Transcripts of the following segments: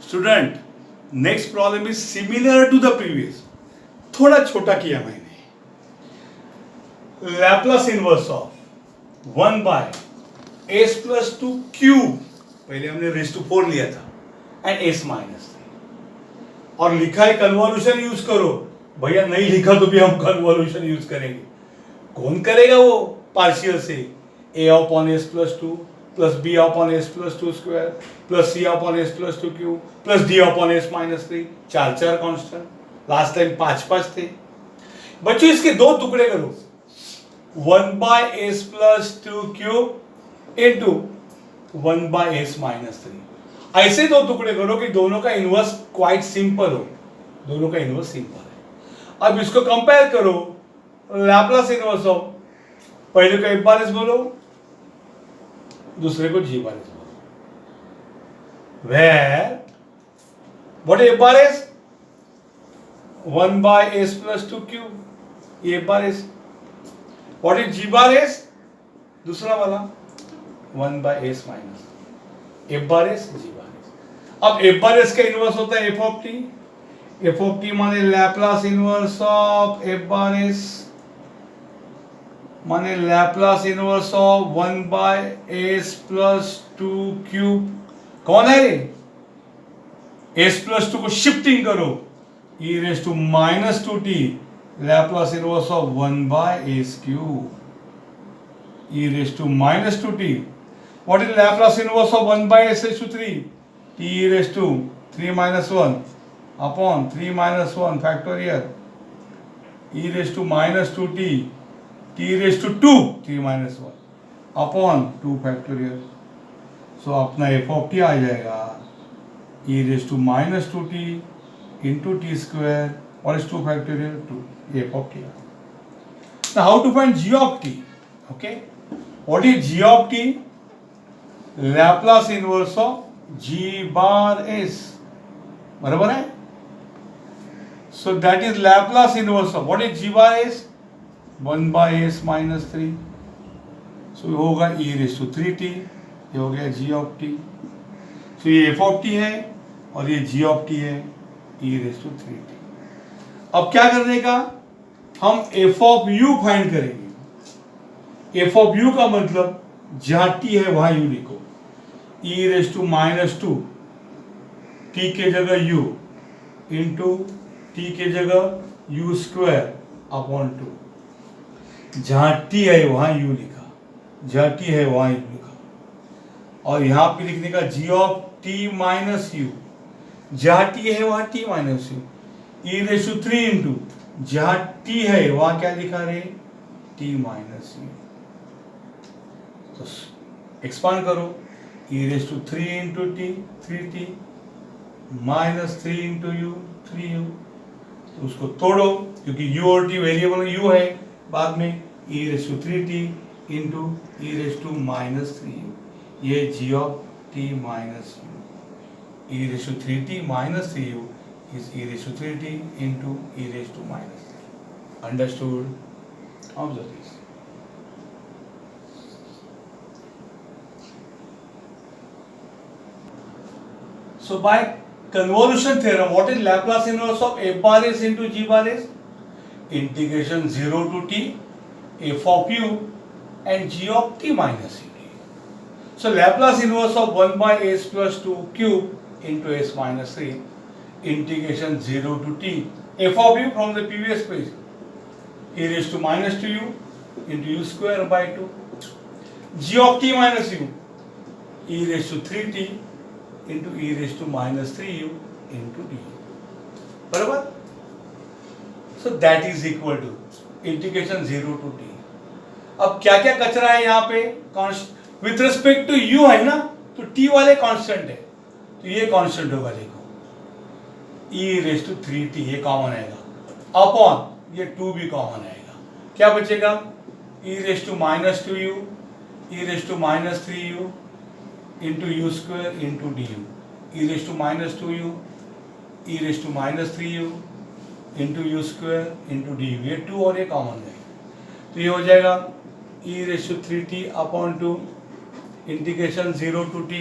Student, next problem is similar to the previous, थोड़ा छोटा किया मैंने। Laplace inverse of 1 by S plus two cube, पहले हमने रेस टू 4 लिया था, एंड एस माइनस 3, और लिखा है कन्वॉल्यूशन यूज करो। भैया नहीं लिखा तो भी हम कन्वॉल्यूशन यूज करेंगे। कौन करेगा वो पार्शियल से? A upon S plus two plus B upon S plus two square plus C upon S plus two cube plus D upon S minus 3, 4 constant. Last time 5 थे। बच्चों इसके 2 टुकड़े करो, 1 by S plus two cube into 1 by S minus 3। ऐसे 2 टुकड़े करो कि दोनों का इनवर्स क्वाइट सिंपल हो, दोनों का इनवर्स सिंपल है। अब इसको कंपेयर करो, लैप्लस इनवर्स ऑफ, पहले को एफ बार एस बोलो, दूसरे को जी बार एस बोलो। Where what F bar S? 1 by S plus two cube, ये F bar S. What is G bar S? दूसरा वाला 1 by S minus F bar S, G bar S. अब F bar S का inverse होता है F of T. F of T माने Laplace inverse of F bar S, माने Laplace inverse of 1 by S plus two cube. कौन है रे? S plus two को शिफ्टिंग करो, e raise to minus two T, Laplace inverse of 1 by S cube, e raise to minus two T. What is Laplace inverse of 1 by S raise to 3? T raise to 3 minus 1 upon 3 minus 1 factorial, e raise to minus two T, T raise to 2 3 minus 1 upon 2 factorial. So अपना F of T आ जाएगा e raise to minus two T into T square और इस 2 factorial 2, F of T. Now how to find g of t? Okay, what is g of t? Laplace inverse of g bar s, बराबर है? So that is Laplace inverse of what is g bar s? 1 by s minus 3. So ये होगा e raised to 3t, ये हो गया g of t. So ये f of t है और ये g of t है, e raised to 3t. अब क्या करने का? हम f of u फाइंड करेंगे। f of u का मतलब जहां t है वहां u लिखो, e raised to minus 2, t के जगह u इंटू t के जगह u स्क्वायर अपॉन 2। जहां t है वहां u लिखा, जहां t है वहां u लिखा, और यहां पे लिखने का g of t minus u, जहां t है वहां t minus u, e raise to 3 into जहां t है वहां क्या लिखा रे? t minus u। तो एक्सपांड करो, e raise to 3 into t 3t minus 3 into u 3u। तो उसको तोड़ो क्योंकि u और t वेरिएबल u है, बाद में e raise to 3t into e raise to minus 3u, ये g of t minus u, e raise to 3t minus 3u is e raised to 3t into e raised to minus 3. Understood? Observe this. So by convolution theorem, what is Laplace inverse of f bar s into g bar s? Integration 0 to t f of u and g of t minus ut. So Laplace inverse of 1 by s plus 2 cube into s minus 3, integration 0 to t f of u from the previous page, e raised to minus 2u into u square by 2, g of t minus u, e raised to 3t into e raised to minus 3u into du, बराबर? So that is equal to integration 0 to t. अब क्या क्या कचरा है यहाँ पे? With respect to u है ना, तो t वाले कांस्टेंट है, तो ये कांस्टेंट होगा, देखो e रेस टू 3t ये कॉमन आएगा, अपॉन ये 2 भी कॉमन आएगा, क्या बचेगा? e raise to minus 2u, e raise to minus 3u into you square into d u, e raise to minus 2u, e raise to minus 3u into you square into d u, ये 2 और ये common है, तो ये हो जाएगा e raise to 3t upon 2 integration 0 to t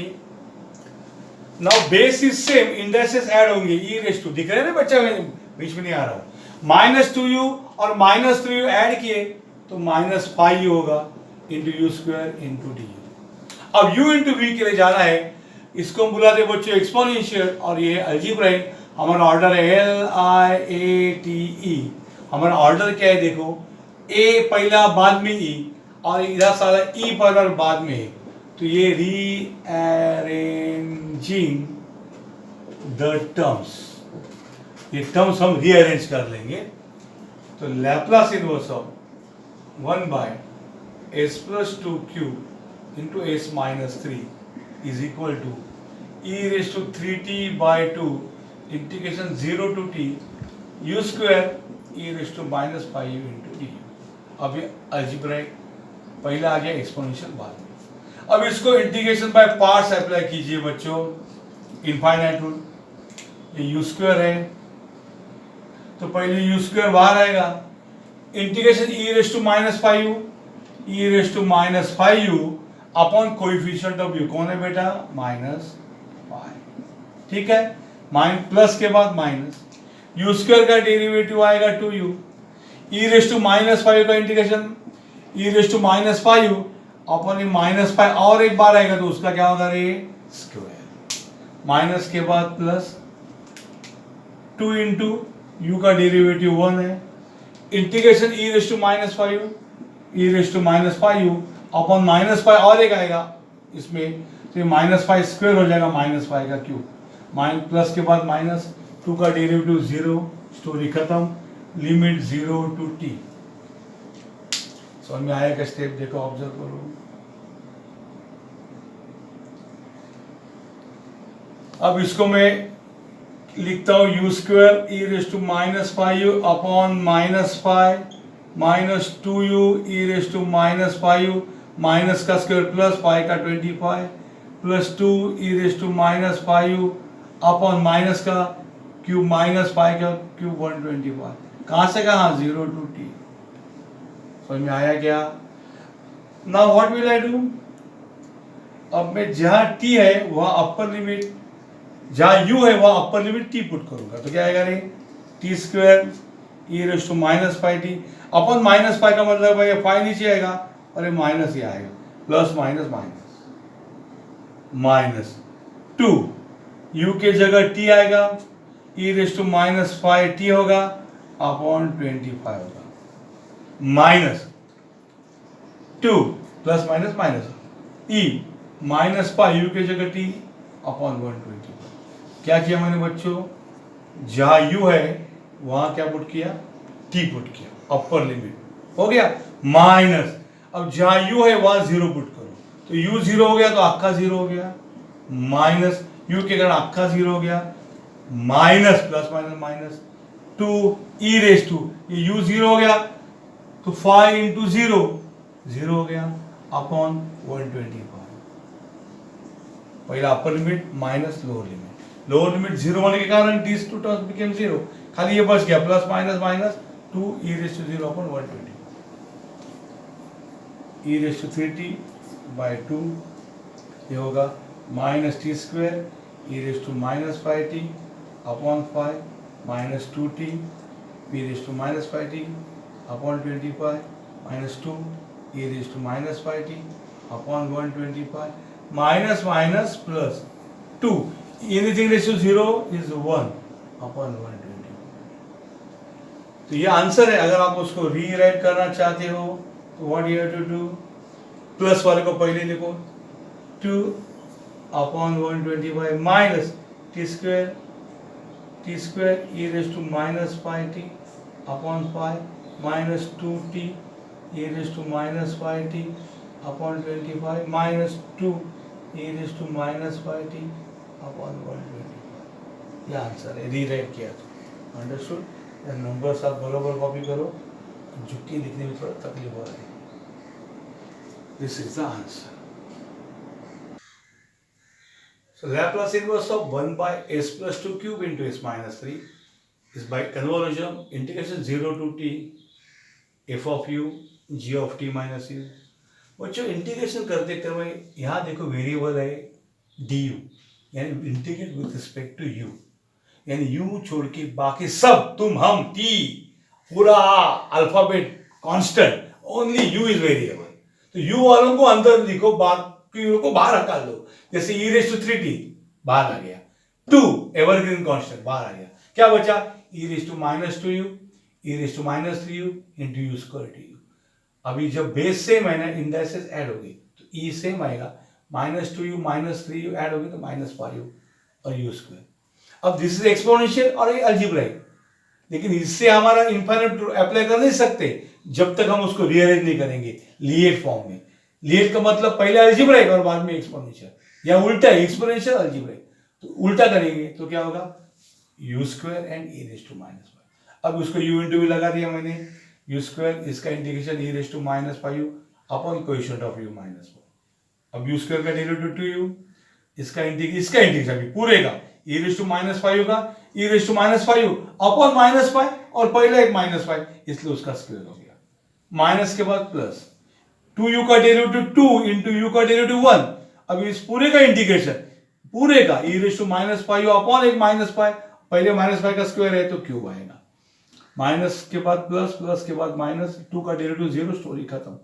now base is same, indexes add होंगे, e raise to, दिख रहे हैं ना बच्चा, बीच में नहीं आ रहा हूं, -2u और -3u ऐड किए तो -5u होगा into you square into d you. अब u इंटू वी के लिए जाना है, इसको हम बुलाते बच्चों एक्सपोनेंशियल, और ये अलजेब्राइक। हमारा ऑर्डर है LIATE। हमारा ऑर्डर क्या है देखो, ए पहला बाद में ई, और इधर सारा ई पहला बाद में है, तो ये रीअरेंजिंग द टर्म्स, ये टर्म्स हम रीअरेंज कर लेंगे। तो Laplace inverse of 1/s + 2q into s - 3 is equal to e⁵t/2 integration 0 to t u square e⁻⁵u into du। अब ये अलजेब्राइक पहला आ गया, एक्सपोनेंशियल बाद में। अब इसको इंटीग्रेशन बाय पार्ट्स अप्लाई कीजिए बच्चों, इनफाइनाइट रूल। ये यू स्क्वायर है, तो पहले यू स्क्वायर बाहर आएगा, integration e⁻⁵u upon coefficient of u, कौन है बेटा, -5, ठीक है, प्लस के बाद माइनस, यू स्क्वायर का डेरिवेटिव आएगा 2u, e⁻⁵ का इंटीग्रेशन e⁻⁵u अपॉन -5 और एक बार आएगा तो उसका क्या होगा रे, स्क्वायर, माइनस के बाद प्लस, 2 इंटू यू का डेरिवेटिव 1 है, इंटीग्रेशन e⁻⁵u अपॉन -5 और एक आएगा इसमें, तो ये -5 स्क्वायर हो जाएगा, -5 का क्यूब, प्लस के बाद माइनस, 2 का डेरिवेटिव 0, स्टोरी खत्म, लिमिट 0 to t। समझ में आया का स्टेप, देखो ऑब्जर्व करो। अब इसको मैं लिखता हूं you square e⁻⁵u upon -5 -2u e⁻⁵u, minus का स्क्वायर प्लस, पाई का 25 प्लस 2 e⁻⁵u अपॉन माइनस का क्यूब, माइनस पाई का क्यूब 125, कहां से कहां, 0 to t। समझ में आया क्या? Now what will I do, अब मैं जहां t है वहां अपर लिमिट, जहां u है वहां अपर लिमिट t पुट करूंगा, तो क्या आएगा रे, t स्क्वायर e⁻⁵t अपॉन -5 का मतलब भाई 5 नीचे आएगा और ये माइनस ही आएगा, प्लस माइनस माइनस, -2 u के जगह t आएगा, e⁻⁵t होगा अपॉन 25 होगा, -2 plus minus minus, e -π u के जगह t अपॉन 125। क्या किया मैंने बच्चों, जहां u है वहां क्या पुट किया, t पुट किया, अपर लिमिट हो गया, माइनस, अब जहां u है वहां 0 पुट करो, तो u 0 हो गया तो अक्का 0 हो गया, माइनस u के कारण अक्का 0 हो गया, minus plus minus minus 2 e⁻, ये u 0 हो गया तो 5 इंटू 0 0 हो गया अपॉन 125। पहला upper limit minus lower limit 0 होने के कारण these two terms became 0, खाली ये बच गया, plus minus minus 2 e⁻0 upon 120, e⁻3t/2, ये होगा -t square e⁻⁻t upon 5 -2t e⁻⁻t upon 25 -2 e⁻⁻t upon 125, minus minus plus 2, anything ratio 0 is 1 upon 120। तो ये आंसर है। अगर आप उसको रीराइट करना चाहते हो तो what you have to do, plus वाले को पहले लिखो, 2 upon 125 minus t square e⁻⁻t upon 5 minus 2t e⁻⁻t upon 25 minus 2 e⁻⁻t upon 125। ये आंसर है, रीराइट किया तो अंडरस्टूड। नंबर्स आप बराबर कॉपी करो, जुट्टी लिखने में थोड़ा तकलीफ हो रही है। This is the answer. So Laplace inverse of 1/s + 2 cube into s - 3 is by convolution integration 0 to t f of u g of t minus u। बच्चों इंटीग्रेशन करते समय यहाँ देखो वेरिएबल है du, यानी integrate with respect to u, यानी u छोड़ के बाकी सब तुम हम टी पूरा alphabet constant, only u is variable. तो यू वालों को अंदर लिखो, बाकी को बाहर हटा दो। जैसे ई रेस टू 3t बाहर आ गया, 2 एवरग्रीन कांस्टेंट बाहर आ गया, क्या बचा e raise to -2u e raise to -3u into you square T U. अभी जब बेस सेम है ना, इंडेक्सेस ऐड होगी तो ई सेम आएगा, -2u -3u ऐड होगी तो -5u और यू स्क्वायर। अब दिस इज एक्सपोनेंशियल और ये अलजेब्राइक, लेकिन इससे हमारा इनफाइनाइट अप्लाई कर नहीं सकते जब तक हम उसको रीअरेंज नहीं करेंगे लीएट फॉर्म में। लीएट का मतलब पहले अलजेब्राइक और बाद में एक्सपोनेंशियल, या उल्टा एक्सपोनेंशियल अलजेब्राइक। तो उल्टा करेंगे तो क्या होगा, u square and e raise to -5। अब उसको यू इंटू भी लगा दिया मैंने, यू स्क्वायर, इसका integration e raise to -5u upon coefficient of u -4। अब यू स्क्वायर का डेरिवेटिव 2u, इसका इंटीग्रेशन पूरे का ई रेस टू -5u का ई रेस टू -5u अपॉन -5 और पहले एक -5, इसलिए उसका स्क्वायर हो गया। माइनस के बाद प्लस 2u का डेरिवेटिव 2 इंटू यू का डेरिवेटिव 1। अब इस पूरे का इंटीग्रेशन पूरे का ई रेस टू -5u अपॉन एक -5, पहले -5 का स्क्वायर है तो क्यूब आएगा। माइनस के बाद प्लस, प्लस के बाद माइनस, 2 का डेरिवेटिव 0, स्टोरी खत्म।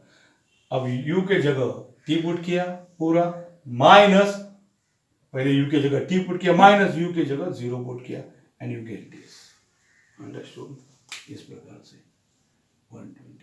अब u के जगह t पुट किया पूरा, माइनस पहले u के जगह t पुट किया, माइनस u के जगह 0 पुट किया, and you get this. Understood? इस प्रकार से 120